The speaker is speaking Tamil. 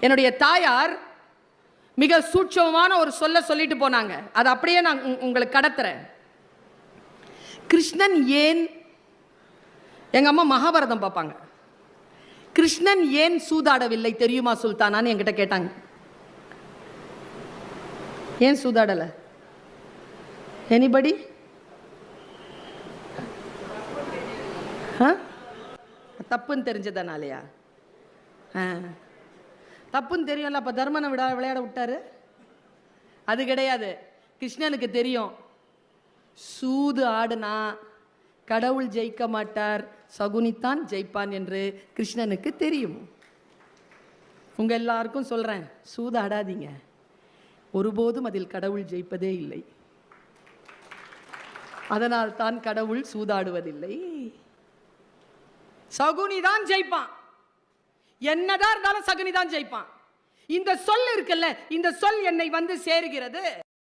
என்னுடைய தாயார் மிக சூட்சமமான ஒரு சொல்லிட்டு போனாங்க. அது அப்படியே நான் உங்களுக்கு கடத்துறேன். கிருஷ்ணன் ஏன், எங்க அம்மா மகாபாரதம் பார்ப்பாங்க, கிருஷ்ணன் ஏன் சூதாடவில்லை தெரியுமா சுல்தானான்னு என்கிட்ட கேட்டாங்க. ஏன் சூதாடல? எனிபடி? தப்புன்னு தெரிஞ்சதனாலயா? தப்புன்னு தெரியும்ல, அப்ப தர்மனை விளையாட விட்டாரு? அது கிடையாது. கிருஷ்ணனுக்கு தெரியும், சூது ஆடுனா கடவுள் ஜெயிக்க மாட்டார், சகுனித்தான் ஜெயிப்பான் என்று கிருஷ்ணனுக்கு தெரியும். உங்க எல்லாருக்கும் சொல்றேன், சூது ஆடாதீங்க. ஒருபோதும் அதில் கடவுள் ஜெயிப்பதே இல்லை. அதனால் தான் கடவுள் சூதாடுவதில்லை. சகுனிதான் ஜெயிப்பான். என்னதான் இருந்தாலும் சகுனிதான் ஜெயிப்பான். இந்த சொல் இருக்குல்ல, இந்த சொல் என்னை வந்து சேருகிறது.